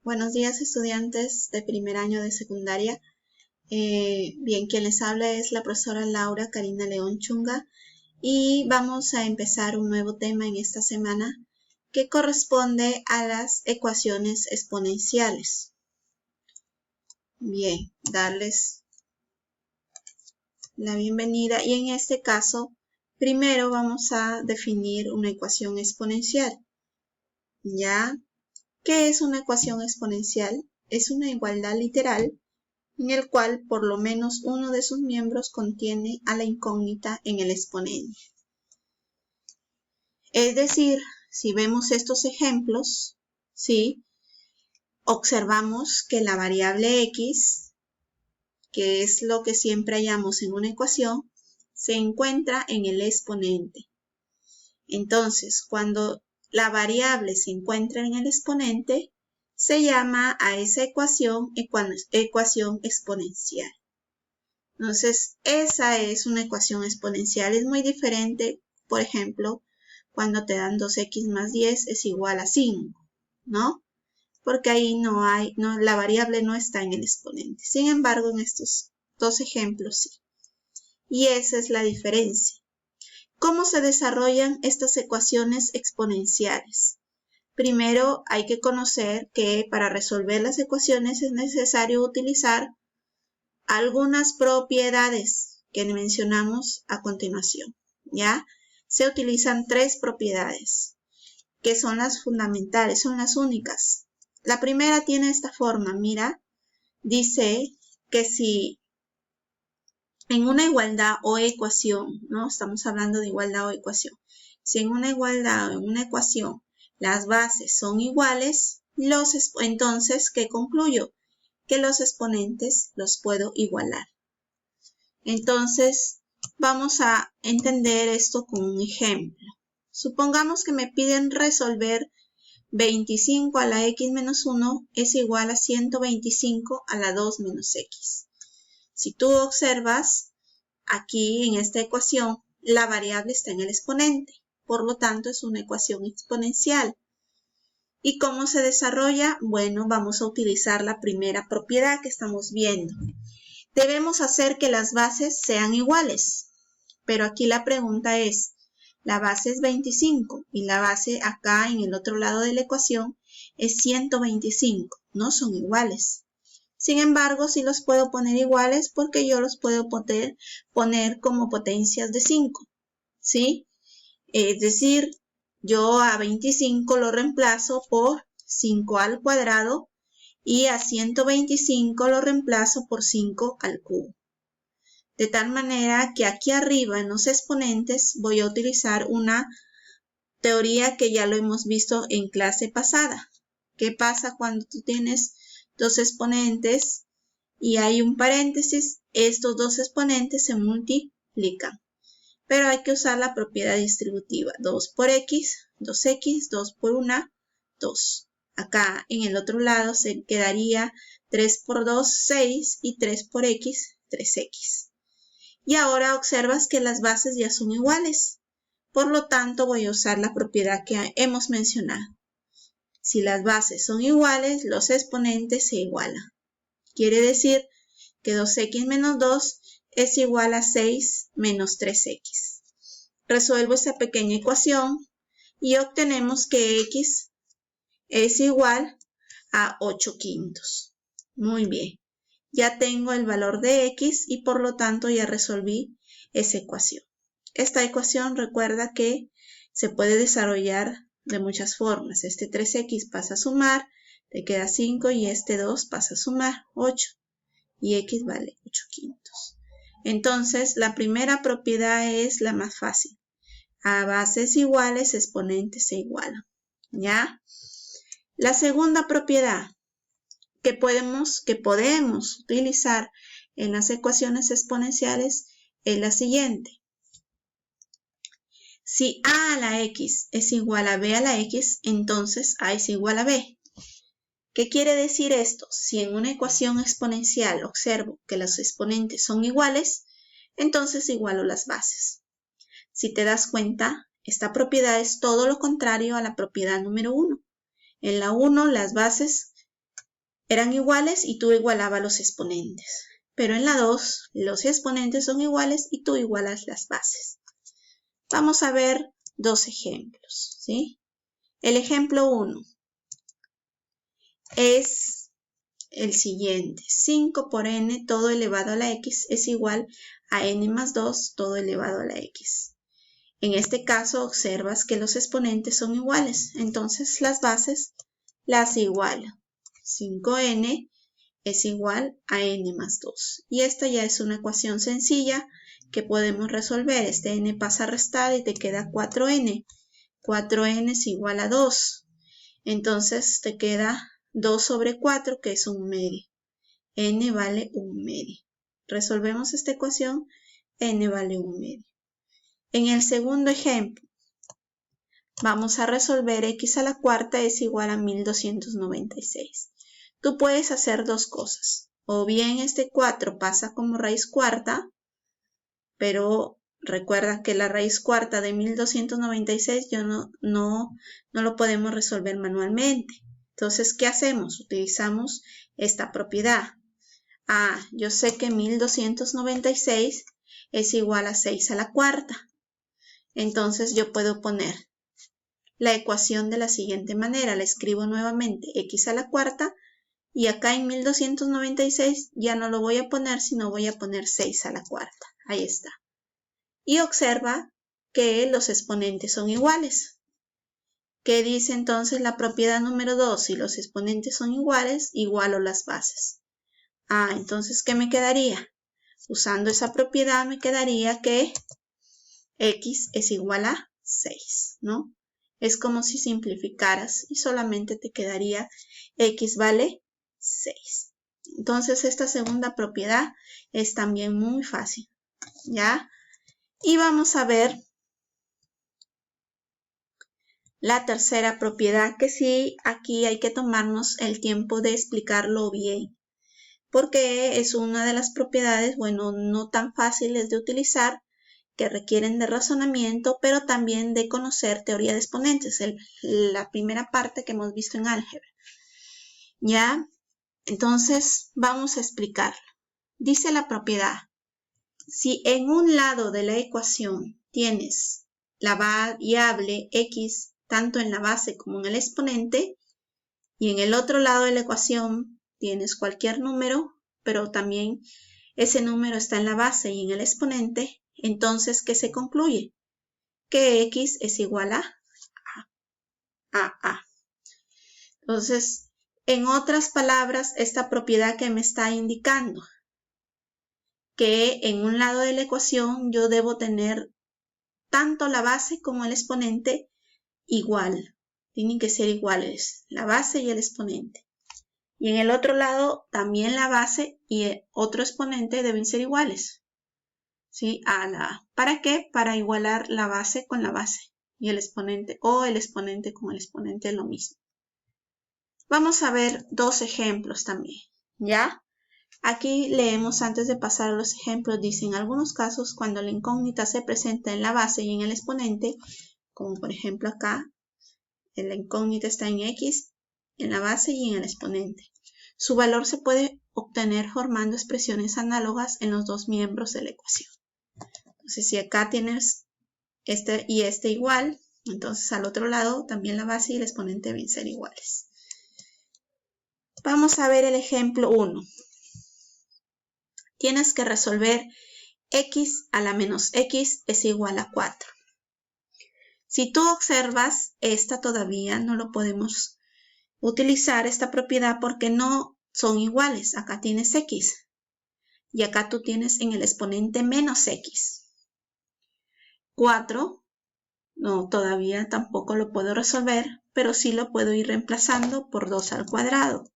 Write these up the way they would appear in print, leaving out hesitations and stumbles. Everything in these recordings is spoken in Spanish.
Buenos días, estudiantes de primer año de secundaria. Bien, quien les habla es la profesora Laura Karina León Chunga y vamos a empezar un nuevo tema en esta semana que corresponde a las ecuaciones exponenciales. Bien, darles la bienvenida y en este caso primero vamos a definir una ecuación exponencial. ¿Ya? ¿Qué es una ecuación exponencial? Es una igualdad literal en el cual por lo menos uno de sus miembros contiene a la incógnita en el exponente. Es decir, si vemos estos ejemplos, ¿sí? Observamos que la variable x, que es lo que siempre hallamos en una ecuación, se encuentra en el exponente. Entonces, cuando la variable se encuentra en el exponente, se llama a esa ecuación exponencial. Entonces, esa es una ecuación exponencial. Es muy diferente, por ejemplo, cuando te dan 2x más 10 es igual a 5, ¿no? Porque ahí la variable no está en el exponente. Sin embargo, en estos dos ejemplos sí. Y esa es la diferencia. ¿Cómo se desarrollan estas ecuaciones exponenciales? Primero hay que conocer que para resolver las ecuaciones es necesario utilizar algunas propiedades que mencionamos a continuación, ¿ya? Se utilizan tres propiedades que son las fundamentales, son las únicas. La primera tiene esta forma, mira, dice que si en una igualdad o ecuación, ¿no? Estamos hablando de igualdad o ecuación. Si en una igualdad o en una ecuación las bases son iguales, entonces, ¿qué concluyo? Que los exponentes los puedo igualar. Entonces, vamos a entender esto con un ejemplo. Supongamos que me piden resolver 25 a la x menos 1 es igual a 125 a la 2 menos x. Si tú observas, aquí en esta ecuación, la variable está en el exponente. Por lo tanto, es una ecuación exponencial. ¿Y cómo se desarrolla? Bueno, vamos a utilizar la primera propiedad que estamos viendo. Debemos hacer que las bases sean iguales. Pero aquí la pregunta es, la base es 25 y la base acá en el otro lado de la ecuación es 125. No son iguales. Sin embargo, sí los puedo poner iguales porque yo los puedo poner como potencias de 5. ¿Sí? Es decir, yo a 25 lo reemplazo por 5 al cuadrado y a 125 lo reemplazo por 5 al cubo. De tal manera que aquí arriba en los exponentes voy a utilizar una teoría que ya lo hemos visto en clase pasada. ¿Qué pasa cuando tú tienes dos exponentes y hay un paréntesis? Estos dos exponentes se multiplican. Pero hay que usar la propiedad distributiva. 2 por x, 2x, 2 por 1, 2. Acá en el otro lado se quedaría 3 por 2, 6 y 3 por x, 3x. Y ahora observas que las bases ya son iguales. Por lo tanto, voy a usar la propiedad que hemos mencionado. Si las bases son iguales, los exponentes se igualan. Quiere decir que 2x menos 2 es igual a 6 menos 3x. Resuelvo esa pequeña ecuación y obtenemos que x es igual a 8/5. Muy bien. Ya tengo el valor de x y por lo tanto ya resolví esa ecuación. Esta ecuación recuerda que se puede desarrollar de muchas formas. Este 3x pasa a sumar, te queda 5 y este 2 pasa a sumar 8 y x vale 8/5. Entonces, la primera propiedad es la más fácil. A bases iguales, exponentes se igualan. ¿Ya? La segunda propiedad que podemos utilizar en las ecuaciones exponenciales es la siguiente. Si a a la x es igual a b a la x, entonces a es igual a b. ¿Qué quiere decir esto? Si en una ecuación exponencial observo que los exponentes son iguales, entonces igualo las bases. Si te das cuenta, esta propiedad es todo lo contrario a la propiedad número 1. En la 1 las bases eran iguales y tú igualabas los exponentes. Pero en la 2, los exponentes son iguales y tú igualas las bases. Vamos a ver dos ejemplos, ¿sí? El ejemplo 1 es el siguiente. 5 por n todo elevado a la x es igual a n más 2 todo elevado a la x. En este caso observas que los exponentes son iguales, entonces las bases las igualo. 5n es igual a n más 2. Y esta ya es una ecuación sencilla que podemos resolver. Este n pasa a restar y te queda 4n. 4n es igual a 2. Entonces te queda 2 sobre 4, que es 1/2. n vale 1/2. Resolvemos esta ecuación, n vale 1/2. En el segundo ejemplo, vamos a resolver x a la cuarta es igual a 1296. Tú puedes hacer dos cosas. O bien este 4 pasa como raíz cuarta, pero recuerda que la raíz cuarta de 1296 no lo podemos resolver manualmente. Entonces, ¿qué hacemos? Utilizamos esta propiedad. Yo sé que 1296 es igual a 6 a la cuarta. Entonces yo puedo poner la ecuación de la siguiente manera. La escribo nuevamente, x a la cuarta, y acá en 1296 ya no lo voy a poner, sino voy a poner 6 a la cuarta. Ahí está. Y observa que los exponentes son iguales. ¿Qué dice entonces la propiedad número 2? Si los exponentes son iguales, igualo las bases. Entonces, ¿qué me quedaría? Usando esa propiedad me quedaría que x es igual a 6, ¿no? Es como si simplificaras y solamente te quedaría x vale 6. Entonces esta segunda propiedad es también muy fácil, ¿ya? Y vamos a ver la tercera propiedad, que sí, aquí hay que tomarnos el tiempo de explicarlo bien, porque es una de las propiedades, bueno, no tan fáciles de utilizar, que requieren de razonamiento, pero también de conocer teoría de exponentes, la primera parte que hemos visto en álgebra. ¿Ya? Entonces, vamos a explicarlo. Dice la propiedad, si en un lado de la ecuación tienes la variable x tanto en la base como en el exponente, y en el otro lado de la ecuación tienes cualquier número, pero también ese número está en la base y en el exponente, entonces, ¿qué se concluye? Que x es igual a a. Entonces, en otras palabras, esta propiedad que me está indicando que en un lado de la ecuación yo debo tener tanto la base como el exponente igual. Tienen que ser iguales, la base y el exponente. Y en el otro lado también la base y el otro exponente deben ser iguales. ¿Sí? ¿Para qué? Para igualar la base con la base y el exponente, o el exponente con el exponente, es lo mismo. Vamos a ver dos ejemplos también, ¿ya? Aquí leemos antes de pasar a los ejemplos, dice en algunos casos cuando la incógnita se presenta en la base y en el exponente, como por ejemplo acá, la incógnita está en x, en la base y en el exponente. Su valor se puede obtener formando expresiones análogas en los dos miembros de la ecuación. Entonces, si acá tienes este y este igual, entonces al otro lado también la base y el exponente deben ser iguales. Vamos a ver el ejemplo 1. Tienes que resolver x a la menos x es igual a 4. Si tú observas, esta todavía no lo podemos utilizar, esta propiedad, porque no son iguales. Acá tienes x y acá tú tienes en el exponente menos x. 4, no, todavía tampoco lo puedo resolver, pero sí lo puedo ir reemplazando por 2 al cuadrado.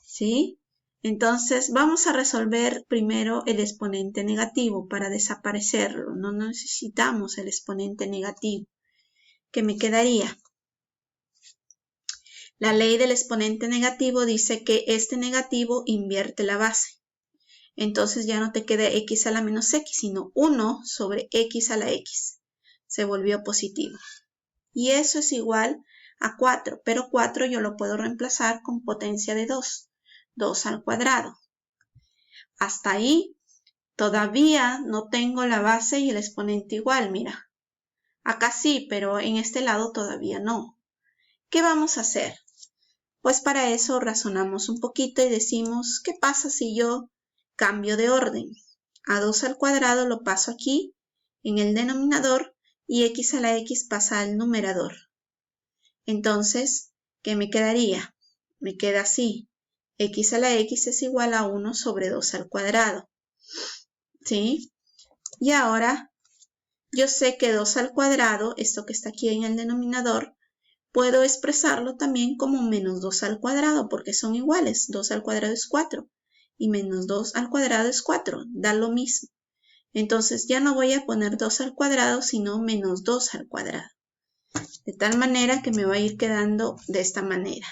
¿Sí? Entonces vamos a resolver primero el exponente negativo para desaparecerlo. No necesitamos el exponente negativo. ¿Qué me quedaría? La ley del exponente negativo dice que este negativo invierte la base. Entonces ya no te queda x a la menos x, sino 1 sobre x a la x. Se volvió positivo. Y eso es igual a 4, pero 4 yo lo puedo reemplazar con potencia de 2. 2 al cuadrado. Hasta ahí todavía no tengo la base y el exponente igual, mira. Acá sí, pero en este lado todavía no. ¿Qué vamos a hacer? Pues para eso razonamos un poquito y decimos, ¿qué pasa si yo cambio de orden? A 2 al cuadrado lo paso aquí en el denominador y x a la x pasa al numerador. Entonces, ¿qué me quedaría? Me queda así. X a la x es igual a 1 sobre 2 al cuadrado. ¿Sí? Y ahora, yo sé que 2 al cuadrado, esto que está aquí en el denominador, puedo expresarlo también como menos 2 al cuadrado, porque son iguales. 2 al cuadrado es 4 y menos 2 al cuadrado es 4, da lo mismo. Entonces ya no voy a poner 2 al cuadrado, sino menos 2 al cuadrado. De tal manera que me va a ir quedando de esta manera.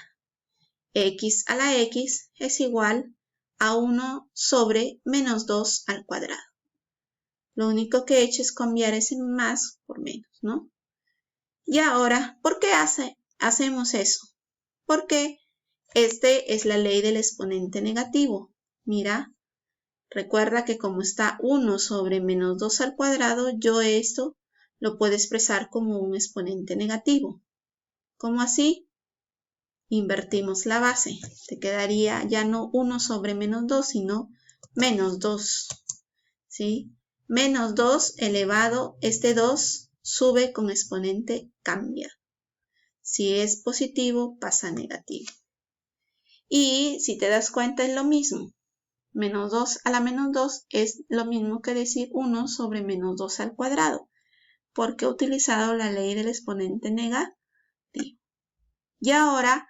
X a la x es igual a 1 sobre menos 2 al cuadrado. Lo único que he hecho es cambiar ese más por menos, ¿no? Y ahora, ¿por qué hacemos eso? Porque este es la ley del exponente negativo. Mira, recuerda que como está 1 sobre menos 2 al cuadrado, yo esto lo puedo expresar como un exponente negativo. ¿Cómo así? Invertimos la base. Te quedaría ya no 1 sobre menos 2, sino menos 2. ¿Sí? Menos 2 elevado, este 2 sube con exponente cambia. Si es positivo, pasa a negativo. Y si te das cuenta es lo mismo. Menos 2 a la menos 2 es lo mismo que decir 1 sobre menos 2 al cuadrado, porque he utilizado la ley del exponente negativo. Y ahora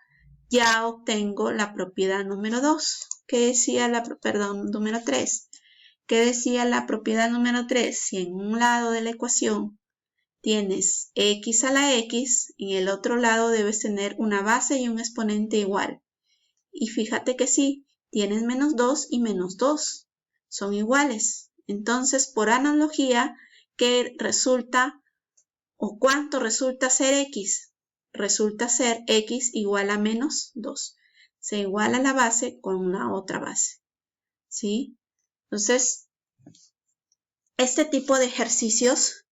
ya obtengo la propiedad número 2, que decía número 3. ¿Qué decía la propiedad número 3? Si en un lado de la ecuación tienes x a la x, en el otro lado debes tener una base y un exponente igual. Y fíjate que sí, tienes menos 2 y menos 2. Son iguales. Entonces, por analogía, ¿qué resulta o cuánto resulta ser x? Resulta ser x igual a menos 2. Se iguala la base con una otra base. ¿Sí? Entonces, este tipo de ejercicios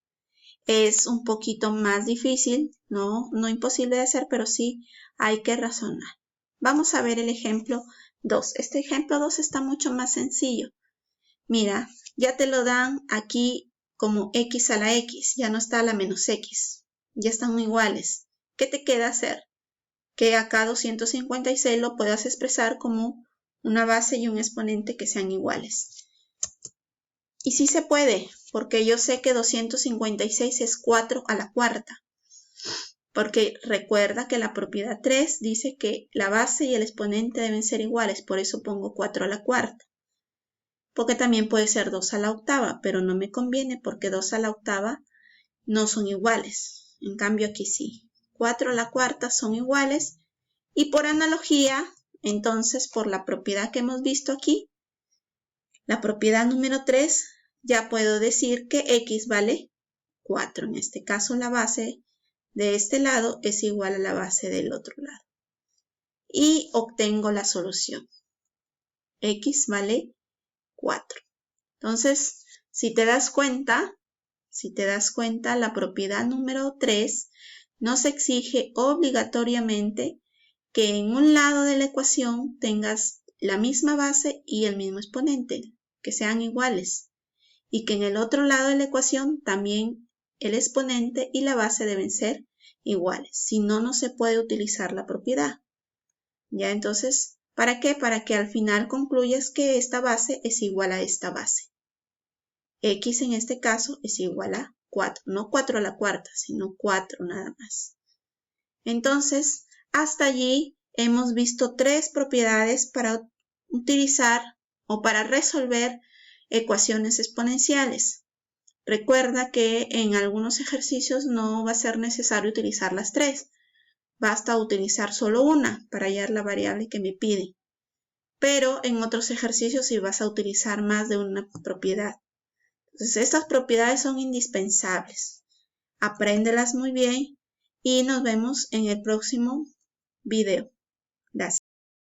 es un poquito más difícil, no imposible de hacer, pero sí hay que razonar. Vamos a ver el ejemplo 2. Este ejemplo 2 está mucho más sencillo. Mira, ya te lo dan aquí como x a la x, ya no está la menos x, ya están iguales. ¿Qué te queda hacer? Que acá 256 lo puedas expresar como una base y un exponente que sean iguales. Y sí se puede, porque yo sé que 256 es 4 a la cuarta. Porque recuerda que la propiedad 3 dice que la base y el exponente deben ser iguales, por eso pongo 4 a la cuarta. Porque también puede ser 2 a la octava, pero no me conviene porque 2 a la octava no son iguales. En cambio aquí sí. 4 a la cuarta son iguales y por analogía, entonces por la propiedad que hemos visto aquí, la propiedad número 3, ya puedo decir que x vale 4. En este caso la base de este lado es igual a la base del otro lado. Y obtengo la solución. X vale 4. Entonces, si te das cuenta, la propiedad número 3 nos exige obligatoriamente que en un lado de la ecuación tengas la misma base y el mismo exponente, que sean iguales. Y que en el otro lado de la ecuación también el exponente y la base deben ser iguales. Si no, no se puede utilizar la propiedad. Ya, entonces, ¿para qué? Para que al final concluyas que esta base es igual a esta base. X en este caso es igual a 4. No 4 a la cuarta, sino 4 nada más. Entonces, hasta allí hemos visto 3 propiedades para utilizar o para resolver ecuaciones exponenciales. Recuerda que en algunos ejercicios no va a ser necesario utilizar las 3. Basta utilizar solo una para hallar la variable que me pide. Pero en otros ejercicios sí vas a utilizar más de una propiedad. Entonces, estas propiedades son indispensables. Apréndelas muy bien y nos vemos en el próximo video. Gracias.